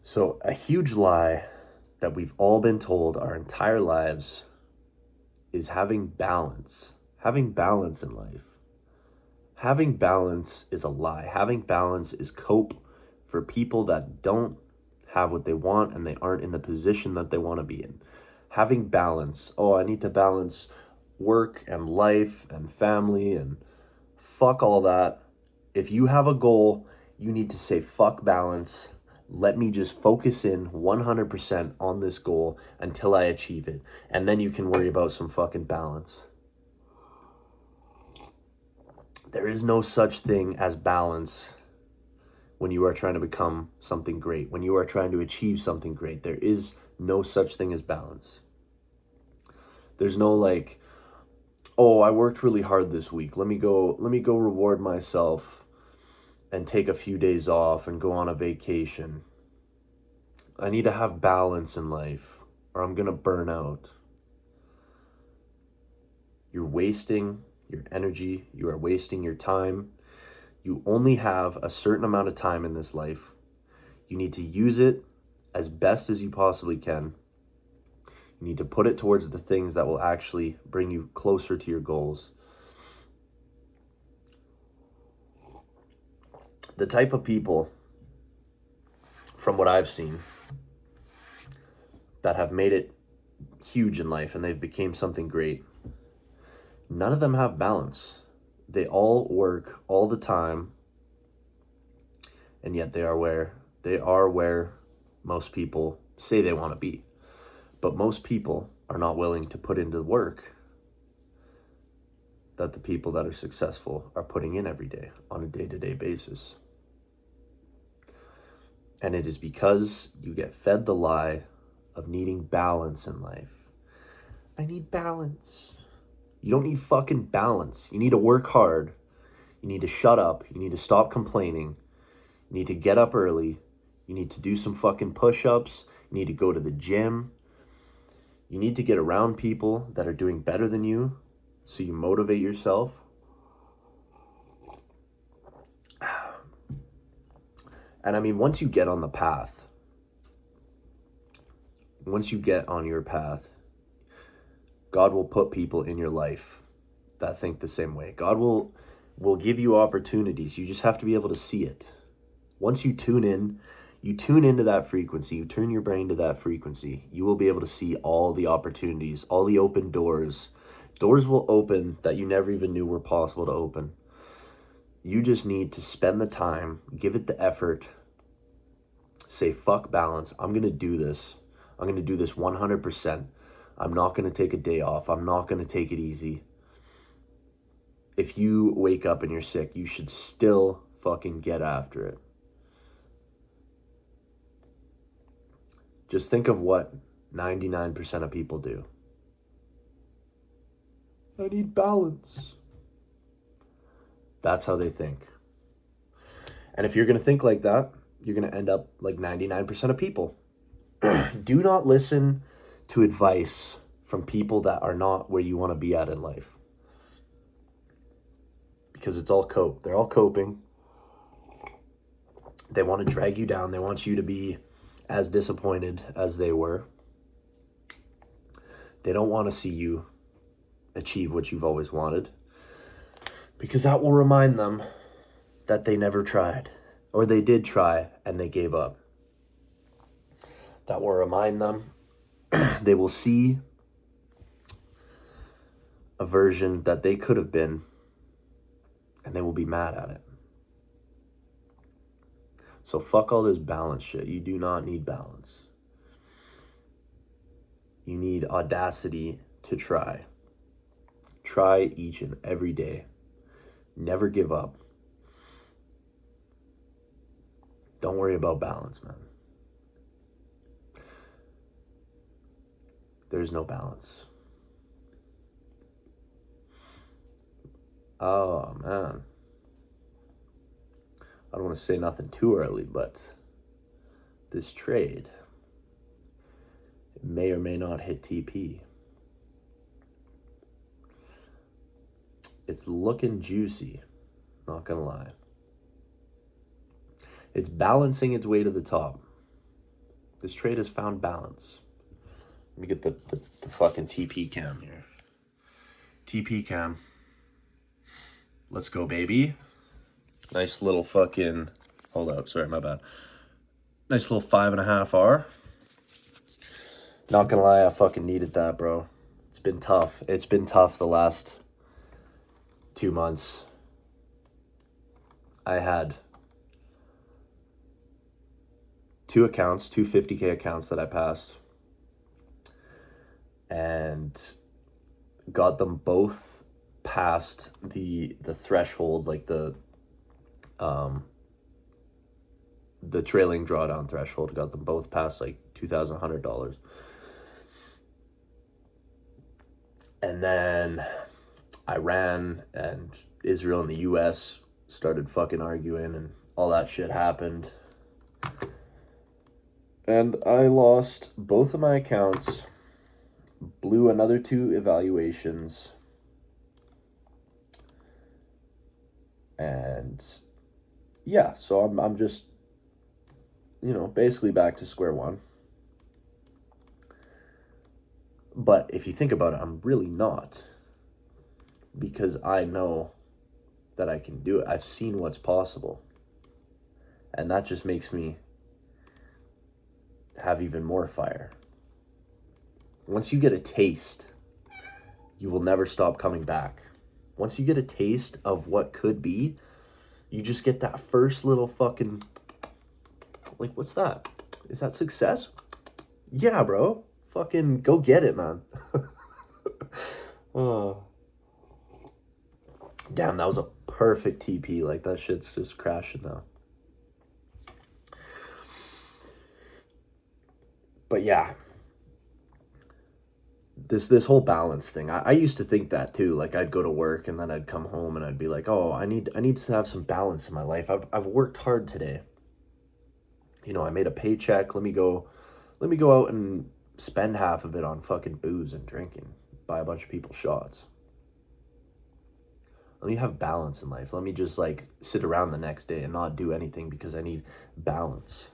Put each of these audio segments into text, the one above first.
So, a huge lie that we've all been told our entire lives is having balance. Having balance in life. Having balance is a lie. Having balance is cope for people that don't have what they want and they aren't in the position that they want to be in. Having balance. Oh, I need to balance work and life and family and fuck all that. If you have a goal, you need to say fuck balance. Let me just focus in 100% on this goal until I achieve it. And then you can worry about some fucking balance. There is no such thing as balance when you are trying to become something great, when you are trying to achieve something great. There is no such thing as balance. There's no like, oh, I worked really hard this week. Let me go reward myself and take a few days off and go on a vacation. I need to have balance in life or I'm going to burn out. You're wasting your energy. You are wasting your time. You only have a certain amount of time in this life. You need to use it as best as you possibly can. You need to put it towards the things that will actually bring you closer to your goals. The type of people, from what I've seen, that have made it huge in life and they've become something great, none of them have balance. They all work all the time, and yet they are where most people say they want to be. But most people are not willing to put into work that the people that are successful are putting in every day on a day-to-day basis. And it is because you get fed the lie of needing balance in life. I need balance. You don't need fucking balance. You need to work hard. You need to shut up. You need to stop complaining. You need to get up early. You need to do some fucking push-ups. You need to go to the gym. You need to get around people that are doing better than you so you motivate yourself. And I mean, once you get on the path, once you get on your path, God will put people in your life that think the same way. God will give you opportunities. You just have to be able to see it. Once you tune into that frequency, you turn your brain to that frequency, you will be able to see all the opportunities, all the open doors. Doors will open that you never even knew were possible to open. You just need to spend the time, give it the effort, say, fuck balance. I'm going to do this. I'm going to do this 100%. I'm not going to take a day off. I'm not going to take it easy. If you wake up and you're sick, you should still fucking get after it. Just think of what 99% of people do. I need balance. That's how they think. And if you're going to think like that, you're going to end up like 99% of people. Do not listen to advice from people that are not where you want to be at in life. Because it's all cope. They're all coping. They want to drag you down. They want you to be as disappointed as they were. They don't want to see you achieve what you've always wanted. Because that will remind them that they never tried. Or they did try and they gave up. That will remind them. They will see a version that they could have been, and they will be mad at it. So fuck all this balance shit. You do not need balance. You need audacity to try. Try each and every day. Never give up. Don't worry about balance, man. There's no balance. Oh, man. I don't want to say nothing too early, but this trade, it may or may not hit TP. It's looking juicy, not gonna lie. It's balancing its way to the top. This trade has found balance. Let me get the fucking TP cam here. TP cam. Let's go, baby. Nice little fucking, hold up, sorry, my bad. Nice little 5.5R. Not gonna lie, I fucking needed that, bro. It's been tough. It's been tough the last 2 months. I had 2 accounts, 2 50K accounts that I passed, and got them both past the threshold, like the trailing drawdown threshold. Got them both past like $2,100. And then Iran and Israel and the US started fucking arguing, and all that shit happened. And I lost both of my accounts, blew another 2 evaluations, and yeah, so I'm just, basically back to square one. But if you think about it, I'm really not, because I know that I can do it. I've seen what's possible, and that just makes me have even more fire. Once you get a taste, you will never stop coming back. Once you get a taste of what could be, you just get that first little fucking, like, what's that? Is that success? Yeah, bro. Fucking go get it, man. Oh. Damn, that was a perfect TP. Like, that shit's just crashing now. But yeah, this whole balance thing, I used to think that too. Like, I'd go to work and then I'd come home and I'd be like, oh, I need to have some balance in my life. I've worked hard today. I made a paycheck. Let me go out and spend half of it on fucking booze and drinking, buy a bunch of people shots. Let me have balance in life. Let me just like sit around the next day and not do anything because I need balance.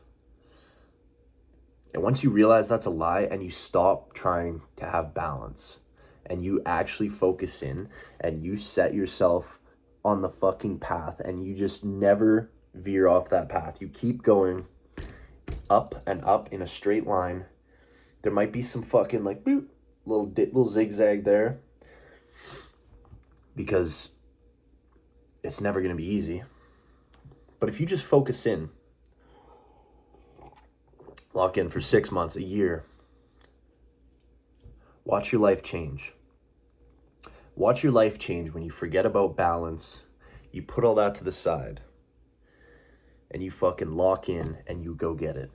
And once you realize that's a lie and you stop trying to have balance and you actually focus in and you set yourself on the fucking path and you just never veer off that path. You keep going up and up in a straight line. There might be some fucking like boop, little zigzag there, because it's never going to be easy. But if you just focus in, lock in for 6 months, a year, watch your life change. Watch your life change when you forget about balance, you put all that to the side, and you fucking lock in and you go get it.